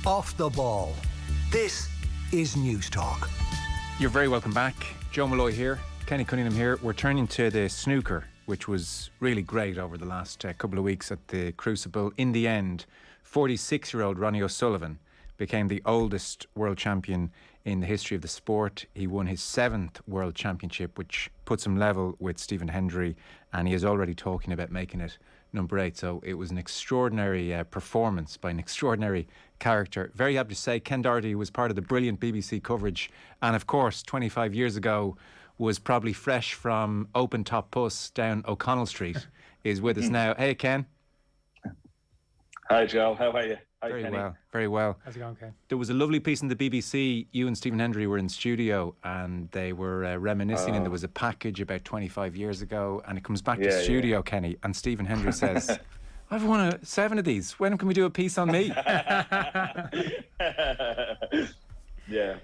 Off the ball. This is News Talk. You're very welcome back. Joe Molloy here, Kenny Cunningham here. We're turning to the snooker, which was really great over the last couple of weeks at the Crucible. In the end, 46-year-old Ronnie O'Sullivan became the oldest world champion in the history of the sport. He won his 7th world championship, which puts him level with Stephen Hendry, and he is already talking about making it number 8. So it was an extraordinary performance by an extraordinary character. Very happy to say Ken Doherty was part of the brilliant BBC coverage, and of course 25 years ago was probably fresh from Open Top Puss down O'Connell Street, is with us now. Hey Ken. Hi Joe, how are you? Hi, very Kenny. well, very well. How's it going, Ken? There was a lovely piece in the BBC. You and Stephen Hendry were in studio and they were reminiscing, and there was a package about 25 years ago, and it comes back to studio, Kenny, and Stephen Hendry says, I've won 7 of these. When can we do a piece on me? Yeah.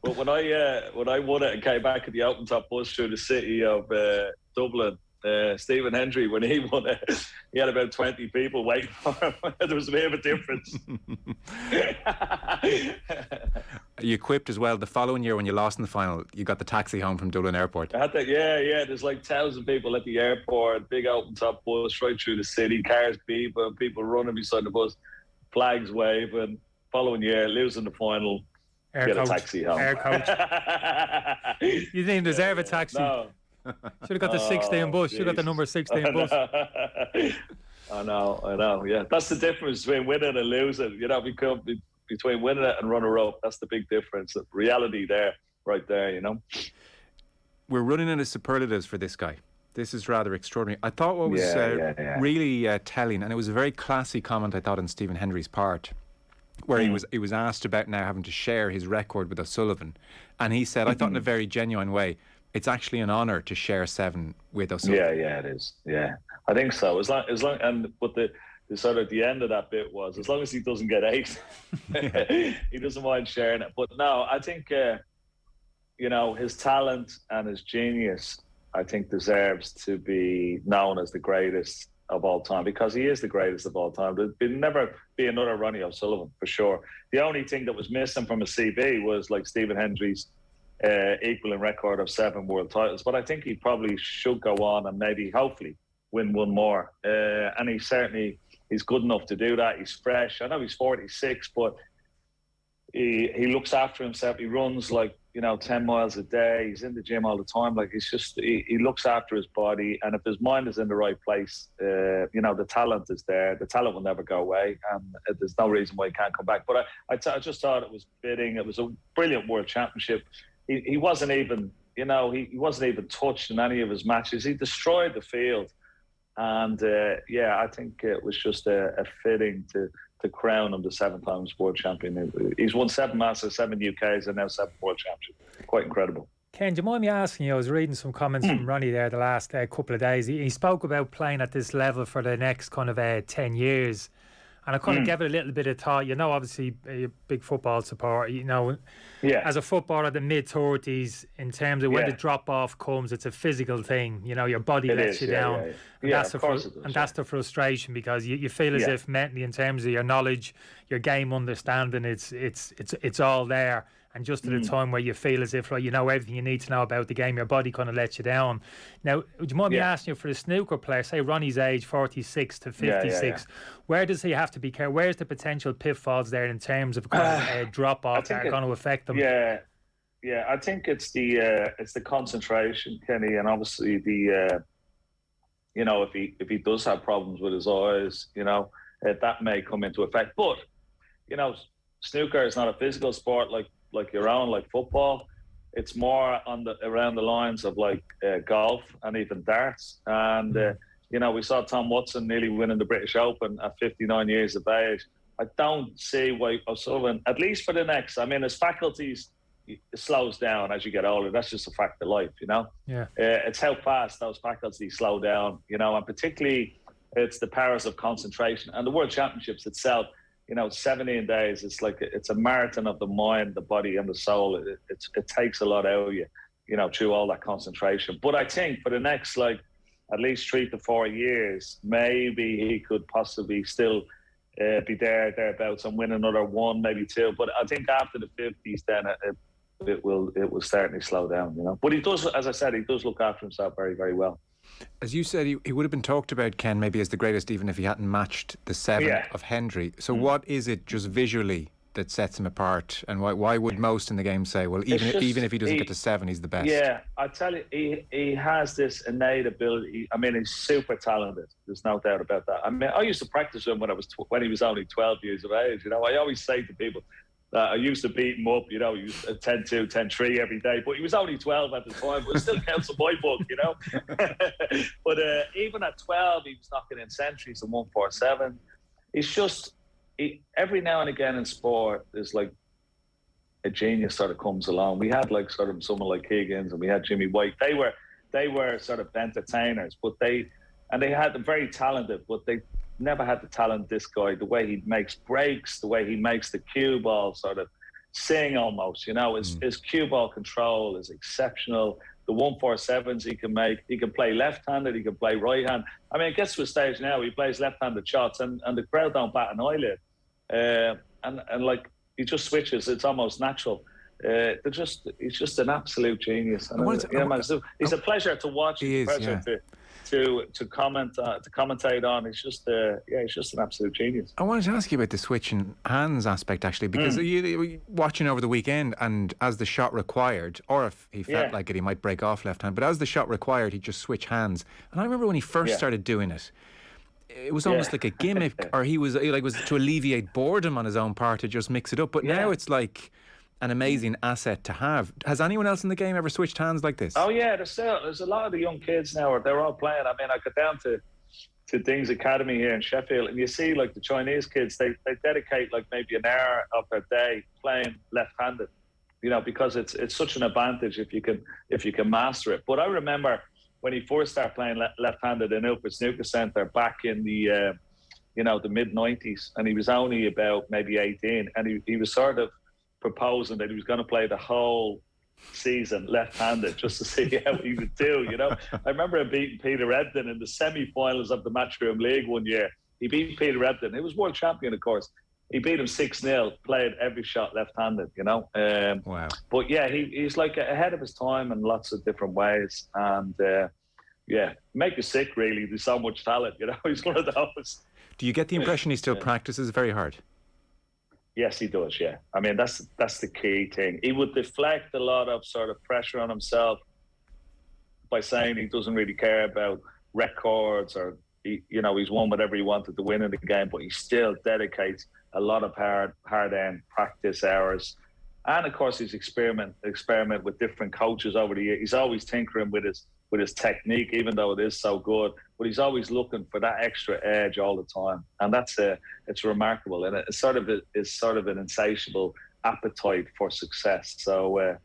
Well, when I won it and came back at the Open Top Bus through the city of Dublin, Stephen Hendry, when he won it, he had about 20 people waiting for him. There was a bit of a difference. You equipped as well. The following year when you lost in the final, you got the taxi home from Dublin Airport. I had that, yeah. There's like 1,000 people at the airport, big Open Top Bus right through the city, cars beeping, people running beside the bus, flags waving. Following year, losing the final, get a taxi home. Air coach. You didn't even deserve a taxi. No. Should have got the 16 bus. Should have got the number 16 bus. I know. Yeah, that's the difference between winning and losing. You know, between winning it and runner-up, that's the big difference. The reality there, right there. You know, we're running out of superlatives for this guy. This is rather extraordinary. I thought what was really telling, and it was a very classy comment, I thought, on Stephen Hendry's part, where he was asked about now having to share his record with O'Sullivan, and he said, I thought in a very genuine way, it's actually an honour to share 7 with O'Sullivan. Yeah, it is. Yeah, I think so. As long, but the sort of the end of that bit was, as long as he doesn't get 8, he doesn't mind sharing it. But no, I think you know, his talent and his genius, I think, deserves to be known as the greatest of all time, because he is the greatest of all time. There'll never be another Ronnie O'Sullivan, for sure. The only thing that was missing from a CV was like Stephen Hendry's equaling record of 7 world titles, but I think he probably should go on and maybe, hopefully, win one more. And he's good enough to do that. He's fresh. I know he's 46, but he looks after himself. He runs like, you know, 10 miles a day. He's in the gym all the time. Like, he looks after his body, and if his mind is in the right place, you know, the talent is there. The talent will never go away, and there's no reason why he can't come back. But I just thought it was fitting. It was a brilliant world championship. He wasn't even, you know, he wasn't even touched in any of his matches. He destroyed the field. And, I think it was just a fitting to crown him the 7 times world champion. He's won 7 Masters, 7 UKs, and now 7 world champions. Quite incredible. Ken, do you mind me asking you, I was reading some comments from Ronnie there the last couple of days. He spoke about playing at this level for the next kind of 10 years. And I kind of gave it a little bit of thought. You know, obviously, you're a big football supporter. You know, as a footballer, the mid-30s, in terms of when the drop-off comes, it's a physical thing. You know, your body lets you down. And that's the frustration, because you feel as if mentally, in terms of your knowledge, your game understanding, it's all there. And just at a time where you feel as if, like, you know everything you need to know about the game, your body kind of lets you down. Now, would you mind me asking you, for the snooker player, say Ronnie's age, 46 to 56, where does he have to be careful? Where's the potential pitfalls there in terms of kind of drop-off that are going to affect them? Yeah, I think it's the concentration, Kenny, and obviously the you know, if he does have problems with his eyes, you know, that may come into effect. But, you know, snooker is not a physical sport like your own, like football. It's more around the lines of like golf and even darts. And you know, we saw Tom Watson nearly winning the British Open at 59 years of age. I don't see why O'Sullivan, at least for the next, I mean, his faculties slows down as you get older. That's just a fact of life, you know. It's how fast those faculties slow down, you know, and particularly it's the powers of concentration. And the World Championships itself, you know, 17 days, it's a marathon of the mind, the body and the soul. It takes a lot out of you, you know, through all that concentration. But I think for the next, like, at least 3 to 4 years, maybe he could possibly still be thereabouts and win another one, maybe two. But I think after the 50s, then it will certainly slow down, you know. But he does, as I said, he does look after himself very, very well. As you said, he would have been talked about, Ken, maybe as the greatest, even if he hadn't matched the 7 of Hendry. So what is it just visually that sets him apart, and why would most in the game say, well, even if he doesn't get to 7, he's the best? Yeah, I tell you, he has this innate ability. I mean, he's super talented. There's no doubt about that. I mean, I used to practice with him when he was only 12 years of age. You know, I always say to people that I used to beat him up. You know, he was 10-2, 10-3 every day, but he was only 12 at the time. But it still counts in my book, you know. But even at 12, he was knocking in centuries and 147. It's just. Every now and again in sport, there's like a genius sort of comes along. We had like sort of someone like Higgins, and we had Jimmy White. They were sort of entertainers, but they had them very talented, but they never had the talent. This guy, the way he makes breaks, the way he makes the cue ball sort of sing almost. You know, his cue ball control is exceptional. The 147s he can make. He can play left-handed. He can play right-handed. I mean, it gets to a stage now he plays left-handed shots, and the crowd don't bat an eyelid. And like he just switches. It's almost natural. He's just an absolute genius. And it's a pleasure to watch. He is, to commentate on. He's just an absolute genius. I wanted to ask you about the switching hands aspect, actually, because you were watching over the weekend, and as the shot required, or if he felt like it, he might break off left hand, but as the shot required, he'd just switch hands. And I remember when he first started doing it, it was almost like a gimmick, or he was to alleviate boredom on his own part to just mix it up. But now it's like an amazing asset to have. Has anyone else in the game ever switched hands like this? Oh yeah, there's a lot of the young kids now. They're all playing. I mean, I got down to Ding's Academy here in Sheffield, and you see like the Chinese kids. They dedicate like maybe an hour of their day playing left-handed. You know, because it's such an advantage if you can master it. But I remember when he first started playing left-handed in Ilford Snooker Centre back in the the mid-90s, and he was only about maybe 18, and he was sort of proposing that he was going to play the whole season left-handed just to see how he would do, you know. I remember him beating Peter Ebdon in the semi-finals of the Matchroom League one year. He beat Peter Ebdon. He was world champion, of course. He beat him 6-0, played every shot left-handed, you know. Wow. But yeah, he's like ahead of his time in lots of different ways. And make you sick, really. There's so much talent, you know. He's one of those. Do you get the impression he still practices very hard? Yes, he does, yeah. I mean, that's the key thing. He would deflect a lot of sort of pressure on himself by saying he doesn't really care about records, or, he's won whatever he wanted to win in the game, but he still dedicates a lot of hard-earned practice hours. And, of course, he's experiment with different coaches over the years. He's always tinkering with his technique, even though it is so good. But he's always looking for that extra edge all the time, and it's remarkable. And it's sort of an insatiable appetite for success. So,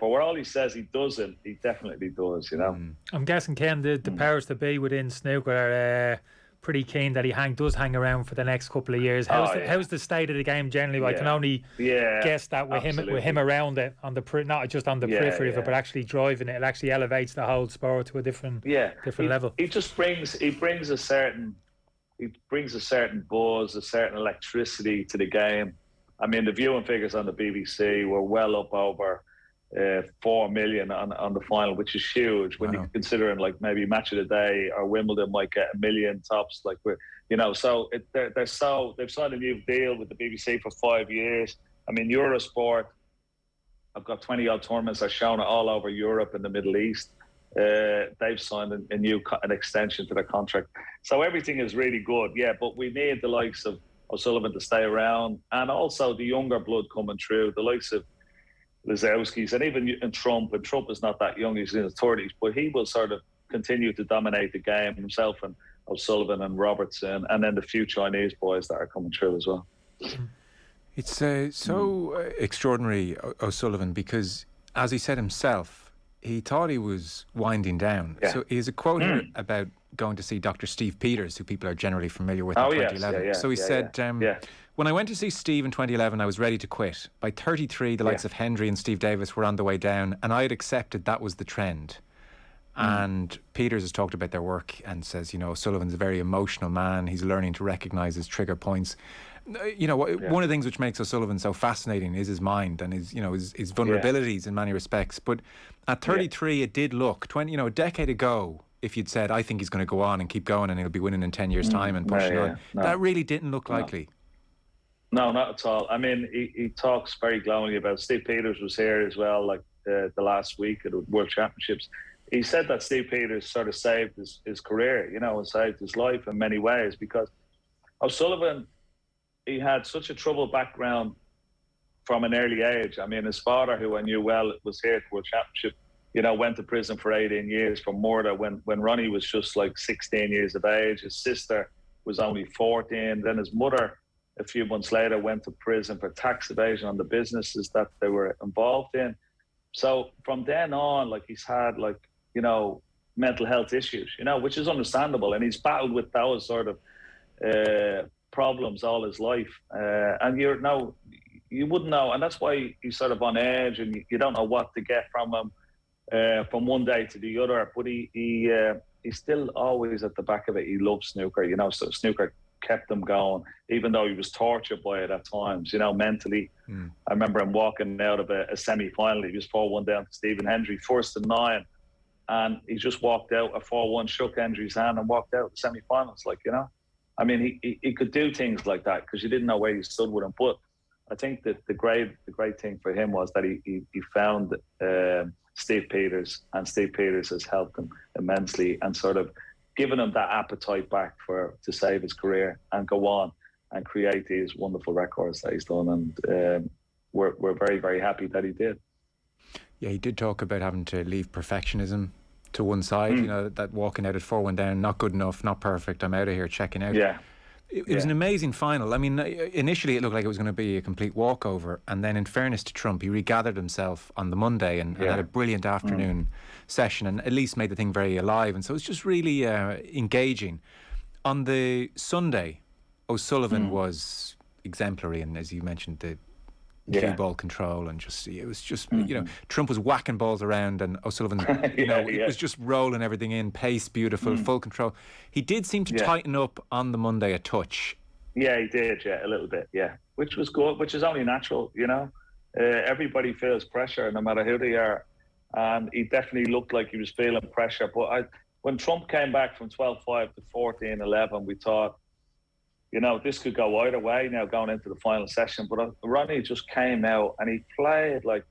for all he says he doesn't, he definitely does. You know. I'm guessing, Ken, the powers that be within snooker are pretty keen that he does hang around for the next couple of years. How's the state of the game generally? I can only guess that with him around it, on the not just on the periphery of it, but actually driving it actually elevates the whole sport to a different level. He just brings a certain buzz, a certain electricity to the game. I mean, the viewing figures on the BBC were well up over 4 million on the final, which is huge when you consider like maybe Match of the Day or Wimbledon might get 1 million tops. Like so they've signed a new deal with the BBC for 5 years. I mean, Eurosport, I've got 20 odd tournaments. I've shown it all over Europe and the Middle East. They've signed an extension to their contract, so everything is really good. Yeah, but we need the likes of O'Sullivan to stay around, and also the younger blood coming through, the likes of Lazowski's, and even Trump. And Trump is not that young; he's in his 30s, but he will sort of continue to dominate the game himself, and O'Sullivan and Robertson, and then the few Chinese boys that are coming through as well. It's so extraordinary, O'Sullivan, because as he said himself, he thought he was winding down. So he has a quote here about going to see Dr. Steve Peters, who people are generally familiar with in 2011. So he said, when I went to see Steve in 2011, I was ready to quit. By 33, the likes of Hendry and Steve Davis were on the way down, and I had accepted that was the trend. And Peters has talked about their work and says, O'Sullivan's a very emotional man. He's learning to recognise his trigger points. One of the things which makes O'Sullivan so fascinating is his mind and his vulnerabilities in many respects. But at 33, it did look a decade ago. If you'd said, I think he's going to go on and keep going and he'll be winning in 10 years' time and pushing on, that really didn't look likely. No, not at all. I mean, he talks very glowingly about. Steve Peters was here as well, like the last week at the World Championships. He said that Steve Peters sort of saved his career, and saved his life in many ways, because O'Sullivan, he had such a troubled background from an early age. I mean, his father, who I knew well, was here at the World Championship, went to prison for 18 years for murder when Ronnie was just like 16 years of age. His sister was only 14. Then his mother, a few months later, went to prison for tax evasion on the businesses that they were involved in. So from then on, like, he's had mental health issues, which is understandable. And he's battled with those sort of problems all his life. And you wouldn't know. And that's why he's sort of on edge and you don't know what to get from him. From one day to the other, but he's still always at the back of it. He loves snooker, so snooker kept him going, even though he was tortured by it at times, mentally. I remember him walking out of a semi-final. He was 4-1 down to Stephen Hendry, first to 9, and he just walked out a 4-1, shook Hendry's hand and walked out the semi-finals. I mean, he could do things like that because you didn't know where you stood with him. But I think that the great thing for him was that he found Steve Peters, and Steve Peters has helped him immensely and sort of given him that appetite back to save his career and go on and create these wonderful records that he's done. And we're very, very happy that he did. Yeah, he did talk about having to leave perfectionism to one side, that walking out at 4-1 down, not good enough, not perfect, I'm out of here, checking out. Yeah. It was an amazing final. I mean, initially it looked like it was going to be a complete walkover, and then in fairness to Trump, he regathered himself on the Monday and had a brilliant afternoon session and at least made the thing very alive, and so it was just really engaging. On the Sunday, O'Sullivan was exemplary, and as you mentioned, the cue ball control, and it was just Trump was whacking balls around and O'Sullivan it was just rolling everything in, pace beautiful, full control. He did seem to tighten up on the Monday a touch. Yeah, he did, a little bit, which was good, which is only natural. Everybody feels pressure no matter who they are, and he definitely looked like he was feeling pressure. But when Trump came back from 12-5 to 14-11, we thought, this could go either way now going into the final session. But Ronnie just came out and he played like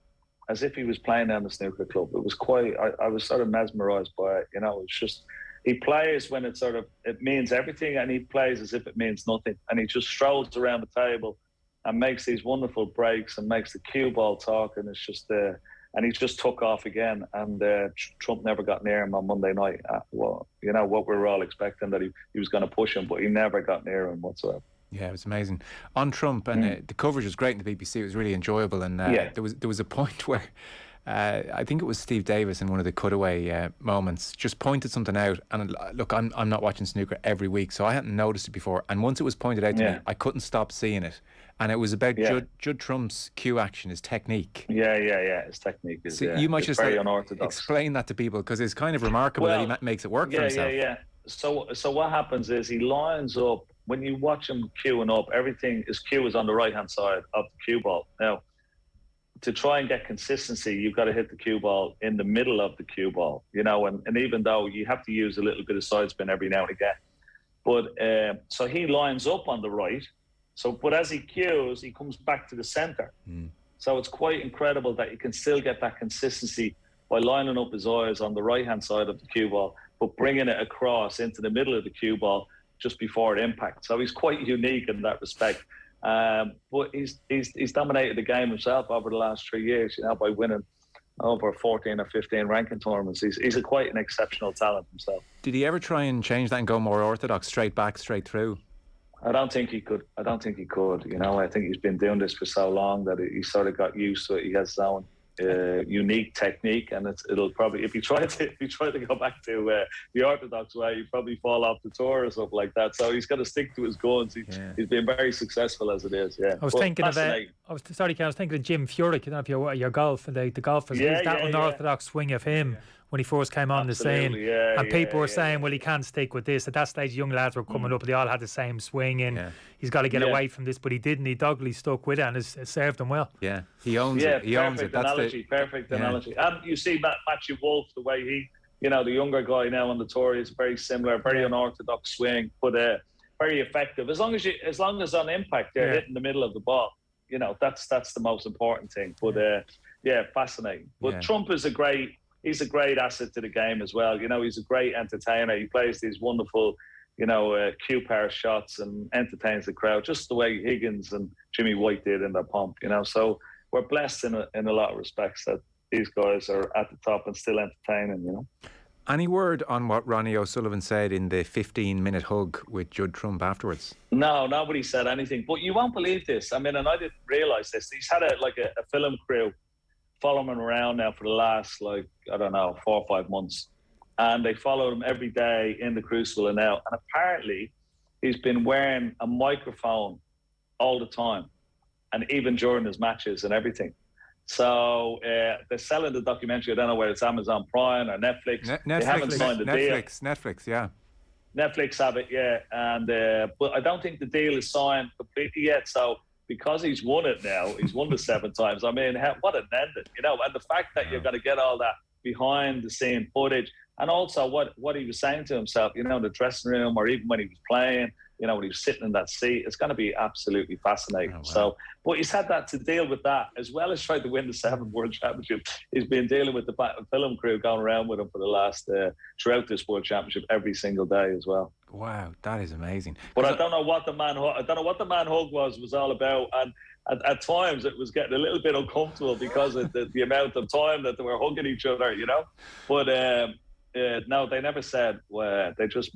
as if he was playing down the snooker club. It was quite, I was sort of mesmerised by it. It's just, he plays when it means everything, and he plays as if it means nothing. And he just strolls around the table and makes these wonderful breaks and makes the cue ball talk. And it's just, and he just took off again, and Trump never got near him on Monday night. What we were all expecting, that he was going to push him, but he never got near him whatsoever. Yeah, it was amazing. On Trump, and the coverage was great in the BBC. It was really enjoyable, and there was a point where I think it was Steve Davis in one of the cutaway moments just pointed something out. And look, I'm not watching snooker every week, so I hadn't noticed it before. And once it was pointed out to me, I couldn't stop seeing it. And it was about Judd Trump's cue action, his technique. Yeah. His technique is you might just very unorthodox. Explain that to people, because it's kind of remarkable that he makes it work for himself. Yeah. So what happens is he lines up. When you watch him queuing up, his cue is on the right-hand side of the cue ball. Now, to try and get consistency, you've got to hit the cue ball in the middle of the cue ball, and even though you have to use a little bit of side spin every now and again. But so he lines up on the right. But as he cues, he comes back to the centre. So it's quite incredible that you can still get that consistency by lining up his eyes on the right-hand side of the cue ball, but bringing it across into the middle of the cue ball just before it impacts. So he's quite unique in that respect. But he's dominated the game himself over the last 3 years, by winning over 14 or 15 ranking tournaments. He's quite an exceptional talent himself. Did he ever try and change that and go more orthodox, straight back, straight through? I don't think he could. I think he's been doing this for so long that he sort of got used to it. He has his own unique technique, and it'll probably, if you try to go back to the orthodox way, you probably fall off the tour or something like that. So he's got to stick to his guns. He's been very successful as it is. Yeah. I was thinking of Jim Furyk. I don't know if you're golf and the golfers. That unorthodox swing of him when he first came on the scene. And people were saying, well, he can't stick with this. At that stage, young lads were coming up, they all had the same swing, and he's got to get away from this, but he didn't. He doggedly stuck with it, and it served him well. Yeah, he owns it. He owns it. That's perfect analogy. And you see Matthew Wolf, the way he, the younger guy now on the tour, is very similar, very unorthodox swing, but very effective. As long as on impact they're hitting the middle of the ball, that's the most important thing. But fascinating. But Trump is he's a great asset to the game as well. He's a great entertainer. He plays these wonderful, cue power shots and entertains the crowd, just the way Higgins and Jimmy White did in their pomp. So we're blessed in a lot of respects that these guys are at the top and still entertaining. Any word on what Ronnie O'Sullivan said in the 15-minute hug with Judd Trump afterwards? No, nobody said anything. But you won't believe this. I mean, and I didn't realise this. He's had a film crew following him around now for the last, 4 or 5 months. And they follow him every day in the Crucible and now. And apparently, he's been wearing a microphone all the time, and even during his matches and everything. So they're selling the documentary. I don't know whether it's Amazon Prime or Netflix. They haven't signed the deal. Netflix, yeah. Netflix have it, yeah. And but I don't think the deal is signed completely yet. So because he's won it now, he's won the 7 times. I mean, what an ending, and the fact that you're going to get all that behind the scene footage, and also what he was saying to himself, in the dressing room, or even when he was playing, when he was sitting in that seat, it's going to be absolutely fascinating. Oh, wow. So, but he's had that to deal with that, as well as trying to win the 7th World Championship. He's been dealing with the film crew going around with him for the last, throughout this World Championship every single day as well. Wow, that is amazing. But I don't know what the man hug was all about, and at times it was getting a little bit uncomfortable because of the amount of time that they were hugging each other, But no, they never said. They just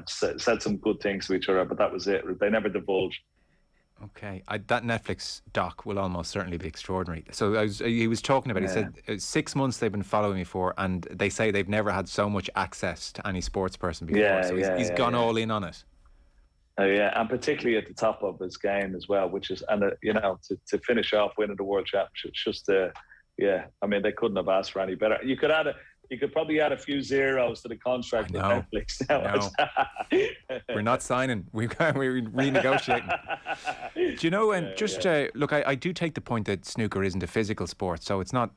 said some good things to each other, but that was it. They never divulged. Okay, that Netflix doc will almost certainly be extraordinary. So he was talking about, he said 6 months they've been following me for, and they say they've never had so much access to any sports person before. So he's gone all in on it. And particularly at the top of his game as well, which is, and to finish off winning the World Championship, just I mean, they couldn't have asked for any better. You could probably add a few zeros to the contract with Netflix now. We're not signing. We're renegotiating. Do you know? And look, I do take the point that snooker isn't a physical sport, so it's not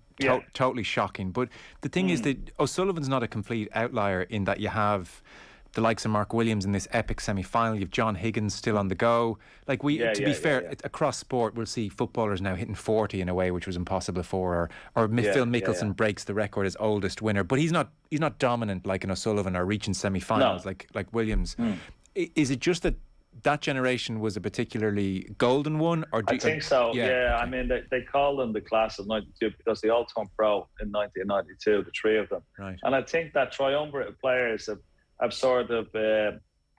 totally shocking. But the thing is that O'Sullivan's not a complete outlier in that you have the likes of Mark Williams in this epic semi-final. You've John Higgins still on the go. To be fair, across sport, we'll see footballers now hitting 40 in a way which was impossible before, or Phil Mickelson breaks the record as oldest winner. But he's not dominant like an O'Sullivan or reaching semi-finals like Williams. Is it just that generation was a particularly golden one? I think so. Okay. I mean, they called them the class of '92 because they all turned pro in 1992, the 3 of them. Right. And I think that triumvirate of players have sort of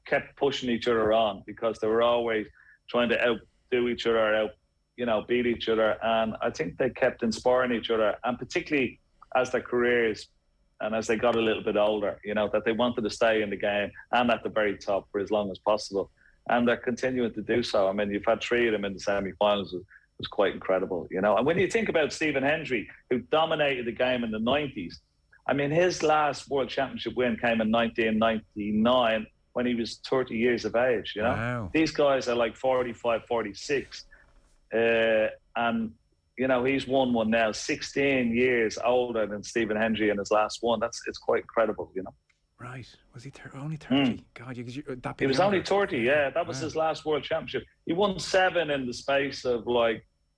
kept pushing each other on, because they were always trying to outdo each other, beat each other. And I think they kept inspiring each other, and particularly as their careers and as they got a little bit older, that they wanted to stay in the game and at the very top for as long as possible. And they're continuing to do so. I mean, you've had 3 of them in the semi-finals. It was quite incredible, And when you think about Stephen Hendry, who dominated the game in the 90s, I mean, his last World Championship win came in 1999 when he was 30 years of age, Wow. These guys are like 45, 46. And, he's won one now, 16 years older than Stephen Hendry in his last one. It's quite incredible, Right. Was he only 30? God, he was only 30, That was his last World Championship. He won 7 in the space of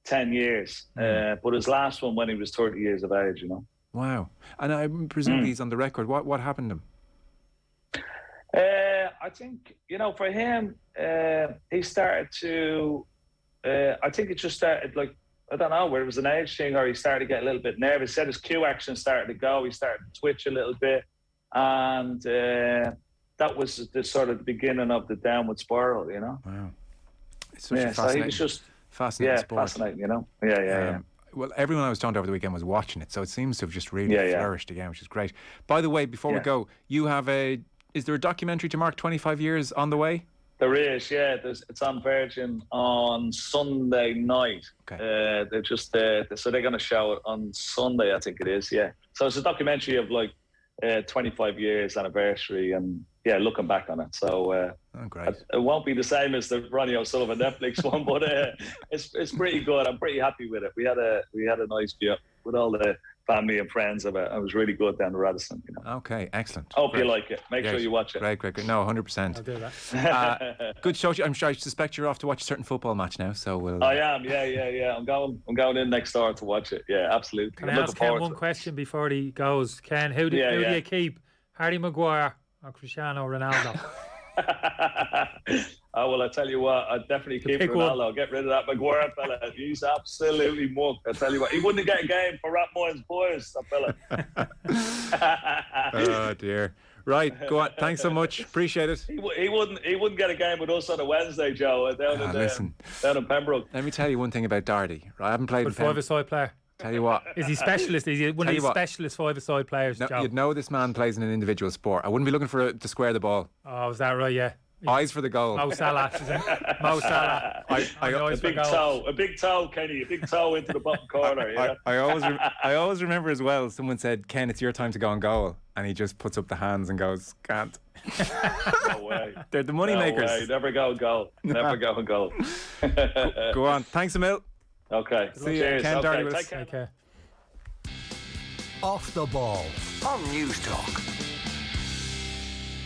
10 years. But his last one when he was 30 years of age, Wow. And I presume he's on the record. What happened to him? I think, for him, he started to, I think it just started I don't know, whether it was an age thing or he started to get a little bit nervous. He said his cue action started to go. He started to twitch a little bit. And that was the sort of the beginning of the downward spiral, Wow. It's such a fascinating, so he was just, fascinating sport. Fascinating, Yeah. Well, everyone I was talking to over the weekend was watching it, so it seems to have just really flourished again, which is great. By the way, before we go, you have is there a documentary to mark 25 years on the way? There is, it's on Virgin on Sunday night. Okay. They're just so they're going to show it on Sunday, I think it is, So it's a documentary of 25 years anniversary, and yeah, looking back on it. So great. It won't be the same as the Ronnie O'Sullivan Netflix one, but it's pretty good. I'm pretty happy with it. We had a nice trip with all the family and friends. It was really good down the Radisson. Okay, excellent. Hope you like it. Make sure you watch it. Great. No, 100%. I'll do that. Good show. I'm sure I suspect you're off to watch a certain football match now. So we'll. I am. Yeah. I'm going in next door to watch it. Yeah, absolutely. Can I ask Ken one question before he goes? Ken, who do you keep? Harry Maguire or Cristiano Ronaldo? Oh, well, I tell you what, I'd definitely keep Ronaldo. One. Get rid of that Maguire fella. He's absolutely mugged. I tell you what, he wouldn't get a game for Ratmoy's boys, that fella. Oh dear. Right, go on. Thanks so much. Appreciate it. He wouldn't get a game with us on a Wednesday, Joe, down in Pembroke. Let me tell you one thing about Doherty. I haven't played with him. Five-a-side player. Tell you what. Is he specialist? Is he one of these specialist five-a-side players? No, you'd know this man plays in an individual sport. I wouldn't be looking to square the ball. Oh, is that right? Yeah. Eyes for the goal. Mo Salah. Mo Salah. A big toe, Kenny. A big toe into the bottom corner. Yeah. I always remember as well. Someone said, "Ken, it's your time to go on goal," and he just puts up the hands and goes, "Can't." No way. They're the money makers. Way. Never go and goal. Never go and goal. Go on. Thanks a mil. Okay. See you, Ken Doherty. Take care. Off the ball on News Talk.